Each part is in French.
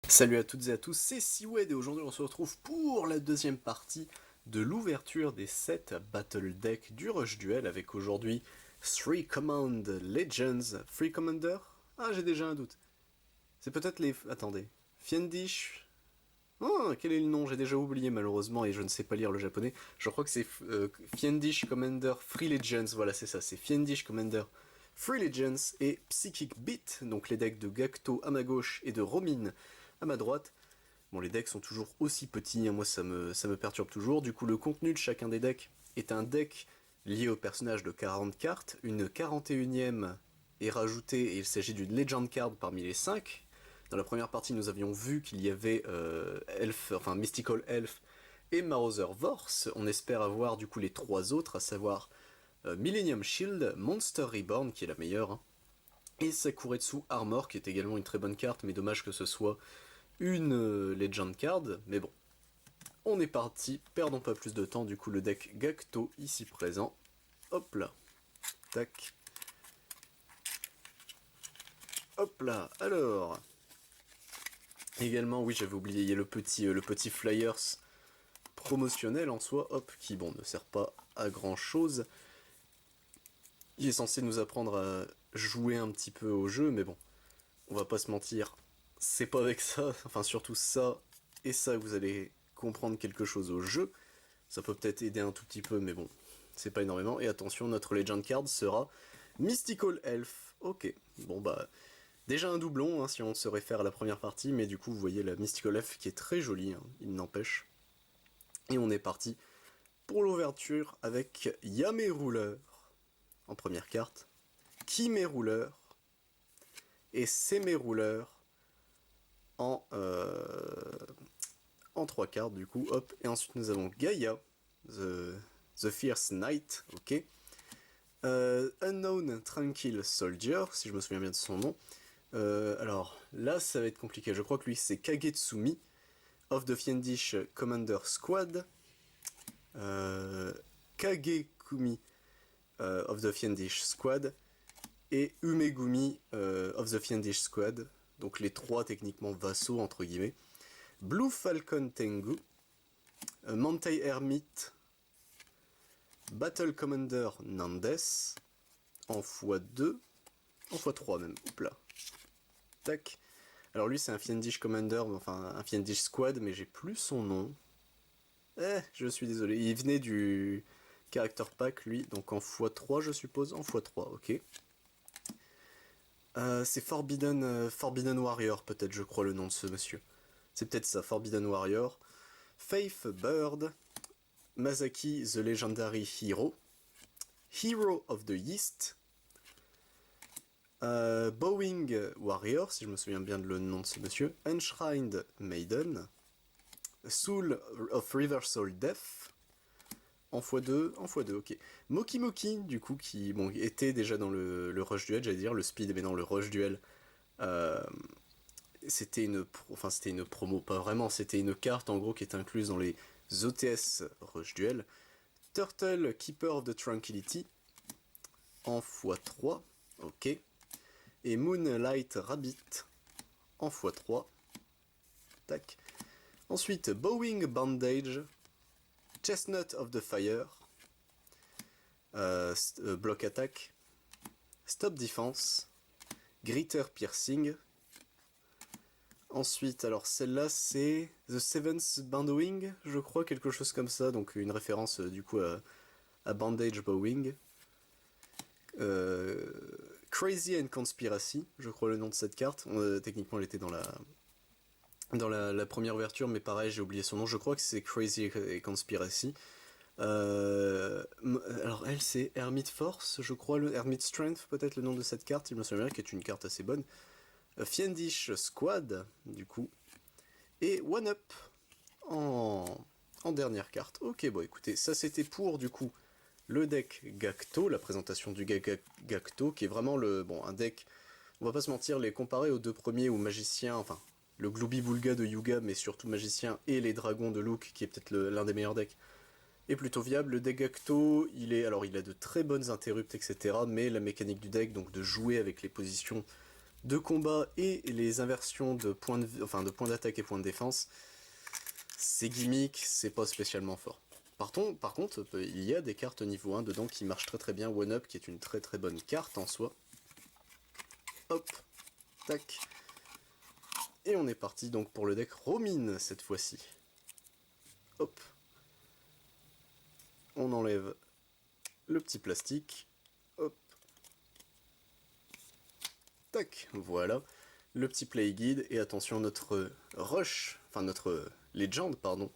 Salut à toutes et à tous, c'est Siwed et aujourd'hui on se retrouve pour la deuxième partie de l'ouverture des 7 Battle Deck du Rush Duel avec aujourd'hui Three Command Legends. Free Commander? Ah, j'ai déjà un doute. C'est peut-être les... Attendez. Fiendish? Oh, quel est le nom? J'ai déjà oublié malheureusement et je ne sais pas lire le japonais. Je crois que c'est Fiendish Commander Free Legends, voilà c'est ça, c'est Fiendish Commander Free Legends et Psychic Beat, donc les decks de Gacto à ma gauche et de Romine à ma droite. Bon, les decks sont toujours aussi petits, hein, moi ça me perturbe toujours. Du coup, le contenu de chacun des decks est un deck lié au personnage de 40 cartes. Une 41e est rajoutée et il s'agit d'une Legend Card parmi les 5. Dans la première partie, nous avions vu qu'il y avait Mystical Elf et Marauder Vorse. On espère avoir du coup les 3 autres, à savoir Millennium Shield, Monster Reborn, qui est la meilleure, hein, et Sakuretsu Armor, qui est également une très bonne carte, mais dommage que ce soit une Legend Card, mais bon. On est parti, perdons pas plus de temps, du coup le deck Gacto ici présent. Hop là, tac. Hop là, alors. Également, oui, j'avais oublié, il y a le petit Flyers promotionnel en soi, hop, qui bon ne sert pas à grand chose. Il est censé nous apprendre à jouer un petit peu au jeu, mais bon, on va pas se mentir, c'est pas avec ça, enfin surtout ça et ça que vous allez comprendre quelque chose au jeu. Ça peut peut-être aider un tout petit peu, mais bon, c'est pas énormément. Et attention, notre Legend Card sera Mystical Elf. Ok, bon bah, déjà un doublon, hein, si on se réfère à la première partie, mais du coup, vous voyez la Mystical Elf qui est très jolie, hein, il n'empêche. Et on est parti pour l'ouverture avec Yame Ruler en première carte, Kime Ruler et Seme Ruler en, en 3 cartes, du coup, hop. Et ensuite, nous avons Gaia, The Fierce Knight, ok. Unknown Tranquil Soldier, si je me souviens bien de son nom. Alors là, ça va être compliqué. Je crois que lui, c'est Kagetsumi of the Fiendish Commander Squad. Kagekumi of the Fiendish Squad. Et Umegumi of the Fiendish Squad. Donc les 3 techniquement vassaux, entre guillemets. Blue Falcon Tengu. Mantei Hermit. Battle Commander Nandes. En x2. En x3 même. Oups là. Tac. Alors lui c'est un Fiendish Commander, enfin un Fiendish Squad, mais j'ai plus son nom. Je suis désolé. Il venait du Character Pack lui, donc en x3 je suppose, en x3, ok. C'est Forbidden Warrior peut-être je crois le nom de ce monsieur. C'est peut-être ça, Forbidden Warrior. Faith Bird, Masaki the Legendary Hero, Hero of the East, Bowing Warrior, si je me souviens bien de le nom de ce monsieur, Enshrined Maiden, Soul of Reversal Death, en x2, en x2, ok. Moki Moki, du coup, qui bon, était déjà dans le Rush Duel, j'allais dire, le Speed, mais dans le Rush Duel, euh, c'était une promo, pas vraiment, c'était une carte, en gros, qui est incluse dans les OTS Rush Duel. Turtle Keeper of the Tranquility, en x3, ok. Et Moonlight Rabbit, en x3, tac. Ensuite, Bowing Bandage, Chestnut of the Fire, Block Attack, Stop Defense, Gritter Piercing. Ensuite, alors celle-là c'est The Seventh Bandowing, je crois, quelque chose comme ça, donc une référence du coup à Bandage Bowing. Crazy and Conspiracy, je crois le nom de cette carte. Techniquement elle était dans la première ouverture, mais pareil j'ai oublié son nom, je crois que c'est Crazy and Conspiracy. Alors elle c'est Hermit Force, je crois, le Hermit Strength peut-être le nom de cette carte, il me semble bien, qui est une carte assez bonne. Fiendish Squad, du coup. Et One Up en, en dernière carte. Ok, bon écoutez, ça c'était pour du coup le deck Gacto, la présentation du Gacto, qui est vraiment un deck, on va pas se mentir, les comparer aux 2 premiers, ou Magicien, enfin, le Glooby Boulga de Yuga, mais surtout Magicien, et les Dragons de Luke, qui est peut-être l'un des meilleurs decks, est plutôt viable. Le deck Gacto, il a de très bonnes interrupts, etc., mais la mécanique du deck, donc de jouer avec les positions de combat et les inversions de points de points d'attaque et points de défense, c'est gimmick, c'est pas spécialement fort. Par contre, il y a des cartes niveau 1 dedans qui marchent très très bien. One Up qui est une très très bonne carte en soi. Hop, tac. Et on est parti donc pour le deck Romine cette fois-ci. Hop. On enlève le petit plastique. Hop. Tac, voilà. Le petit play guide. Et attention, notre rush, enfin notre legend, pardon,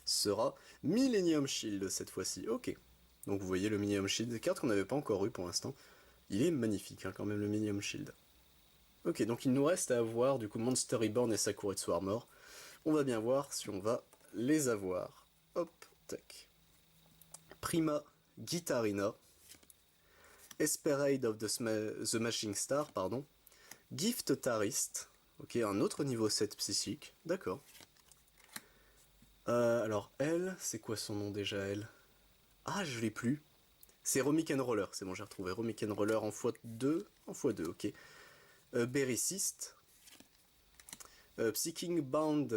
sera Millennium Shield cette fois-ci. Ok. Donc vous voyez le Millennium Shield, carte qu'on n'avait pas encore eu pour l'instant. Il est magnifique hein, quand même le Millennium Shield. Ok, donc il nous reste à avoir du coup Monster Reborn et Sakuretsu Armor. On va bien voir si on va les avoir. Hop, tac. Prima Guitarina. Esperade of the Mashing Star, pardon. Gift Tarist. Ok, un autre niveau 7 psychique. D'accord. Alors elle, c'est quoi son nom déjà elle? Ah, je l'ai plus. C'est Romic Roller, c'est bon, j'ai retrouvé. Romic Roller en x2. En x2, ok. Berrycist. Psychic Bound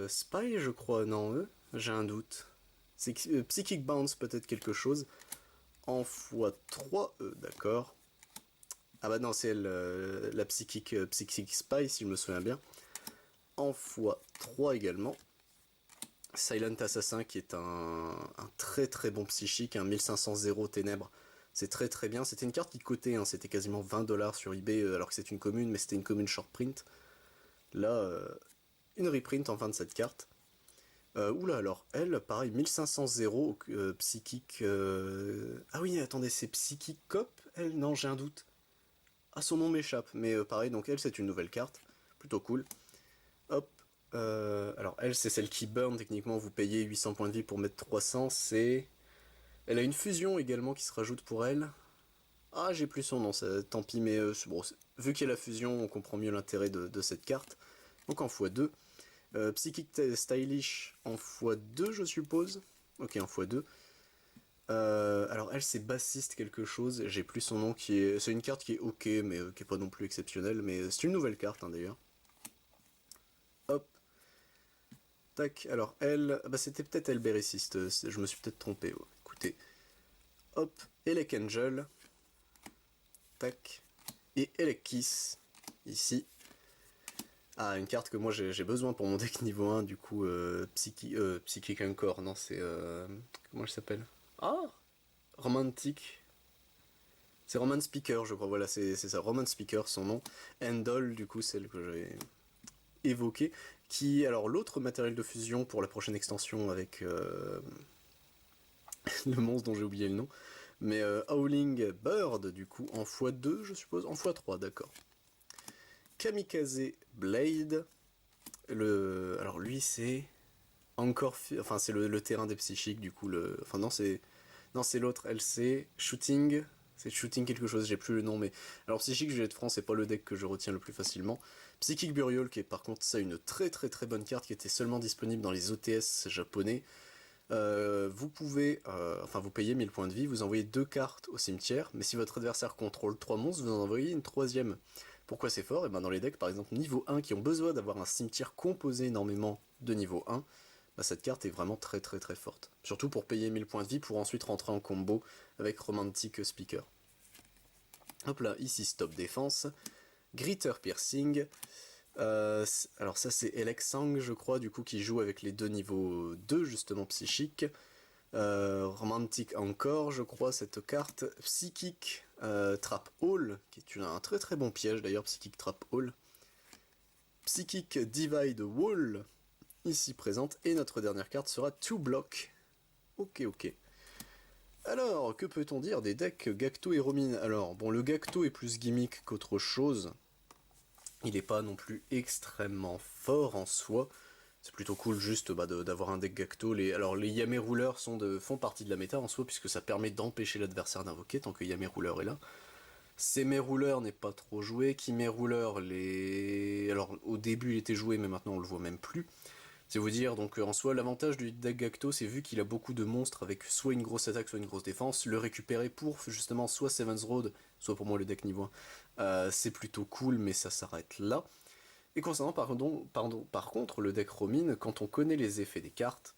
Spy, je crois, non, j'ai un doute. C'est Psychic Bounce, peut-être quelque chose. En x3, d'accord. Ah bah non, c'est la Psychic Spy, si je me souviens bien. En x3 également. Silent Assassin, qui est un très très bon psychique, un 1500 ténèbres. C'est très très bien. C'était une carte qui cotait, hein, c'était quasiment 20$ sur eBay, alors que c'est une commune, mais c'était une commune short print. Là, une reprint enfin de cette carte. Oula, alors elle, pareil, 1500 psychique. Ah oui, attendez, c'est Psychic Cop elle? Non, j'ai un doute. Ah, son nom m'échappe, mais pareil, donc elle, c'est une nouvelle carte. Plutôt cool. Hop. Alors elle, c'est celle qui burn, techniquement, vous payez 800 points de vie pour mettre 300. C'est. Elle a une fusion également qui se rajoute pour elle. Ah, j'ai plus son nom, tant pis, mais bon, vu qu'il y a la fusion, on comprend mieux l'intérêt de cette carte. Donc en x2. Psychic Stylish en x2, je suppose. Ok, en x2. Alors elle, c'est bassiste quelque chose, j'ai plus son nom, qui est. C'est une carte qui est ok, mais qui est pas non plus exceptionnelle, mais c'est une nouvelle carte hein, d'ailleurs. Hop. Tac, alors elle. Bah c'était peut-être elle Berrycist, je me suis peut-être trompé. Ouais. Écoutez. Hop, Elec Angel. Tac. Et Elec Kiss, ici. Ah, une carte que moi j'ai besoin pour mon deck niveau 1, du coup, Psychic Encore, non, c'est. Comment elle s'appelle? Ah, Romantic. C'est Roman Speaker, je crois, voilà, c'est ça, Roman Speaker, son nom. Endol, du coup, celle que j'ai évoquée. Qui, alors, l'autre matériel de fusion pour la prochaine extension avec le monstre dont j'ai oublié le nom. Mais Howling Bird, du coup, en x2, je suppose, en x3, d'accord. Kamikaze Blade. Alors lui c'est encore, enfin c'est le terrain des psychiques du coup enfin non c'est l'autre LC Shooting, c'est Shooting quelque chose, j'ai plus le nom mais alors psychique je vais être franc c'est pas le deck que je retiens le plus facilement. Psychic Burial qui est par contre ça une très très très bonne carte qui était seulement disponible dans les OTS japonais. Vous pouvez, enfin vous payez 1000 points de vie, vous envoyez 2 cartes au cimetière, mais si votre adversaire contrôle 3 monstres, vous en envoyez une troisième. Pourquoi c'est fort? Et ben dans les decks par exemple niveau 1 qui ont besoin d'avoir un cimetière composé énormément de niveau 1, bah cette carte est vraiment très très très forte. Surtout pour payer 1000 points de vie pour ensuite rentrer en combo avec Romantic Speaker. Hop là, ici stop défense, Gritter Piercing. Alors ça c'est Elexang je crois du coup qui joue avec les deux niveaux 2 justement psychique. Romantic encore je crois cette carte. Psychic Trap Hall qui est un très très bon piège d'ailleurs Psychic Trap Hall. Psychic Divide Wall ici présente et notre dernière carte sera Two Block. Ok ok. Alors que peut-on dire des decks Gacto et Romine? Alors bon le Gacto est plus gimmick qu'autre chose. Il n'est pas non plus extrêmement fort en soi. C'est plutôt cool juste d'avoir un deck Gacto. Alors les Yame Ruler font partie de la méta en soi, puisque ça permet d'empêcher l'adversaire d'invoquer tant que Yame Ruler est là. Seme Ruler n'est pas trop joué. Kime Ruler, alors au début il était joué, mais maintenant on le voit même plus. C'est vous dire, donc en soi l'avantage du deck Gacto, c'est vu qu'il a beaucoup de monstres avec soit une grosse attaque, soit une grosse défense, le récupérer pour justement soit Seven's Road, soit pour moi le deck niveau C'est plutôt cool, mais ça s'arrête là. Et concernant par contre le deck Romine, quand on connaît les effets des cartes,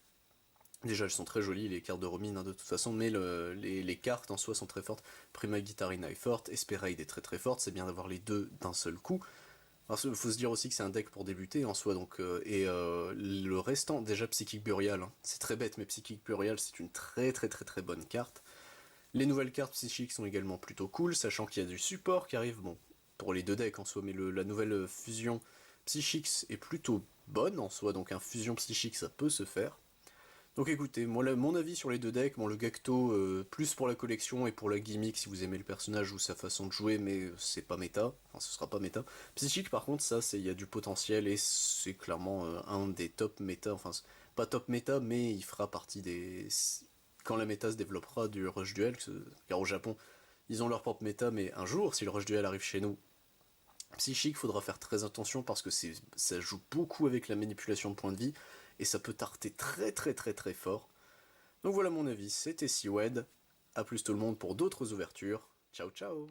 déjà elles sont très jolies les cartes de Romine hein, de toute façon, mais les cartes en soi sont très fortes. Prima Guitarina est forte, Esperade est très très forte, c'est bien d'avoir les deux d'un seul coup. Il faut se dire aussi que c'est un deck pour débuter en soi, donc le restant, déjà Psychic Burial, hein, c'est très bête, mais Psychic Burial c'est une très très très très bonne carte. Les nouvelles cartes psychiques sont également plutôt cool, sachant qu'il y a du support qui arrive, bon, pour les deux decks en soi, mais la nouvelle fusion psychique est plutôt bonne en soi, donc un fusion psychique ça peut se faire. Donc écoutez, moi, mon avis sur les deux decks, bon, le Gacto, plus pour la collection et pour la gimmick si vous aimez le personnage ou sa façon de jouer, mais c'est pas méta, enfin ce sera pas méta. Psychique par contre, ça, il y a du potentiel et c'est clairement un des top méta, enfin pas top méta, mais il fera partie des... Quand la méta se développera du Rush Duel, car au Japon, ils ont leur propre méta, mais un jour, si le Rush Duel arrive chez nous, Psychique, faudra faire très attention parce que ça joue beaucoup avec la manipulation de points de vie, et ça peut tarter très très très très fort. Donc voilà mon avis, c'était Seawed. A plus tout le monde pour d'autres ouvertures. Ciao ciao.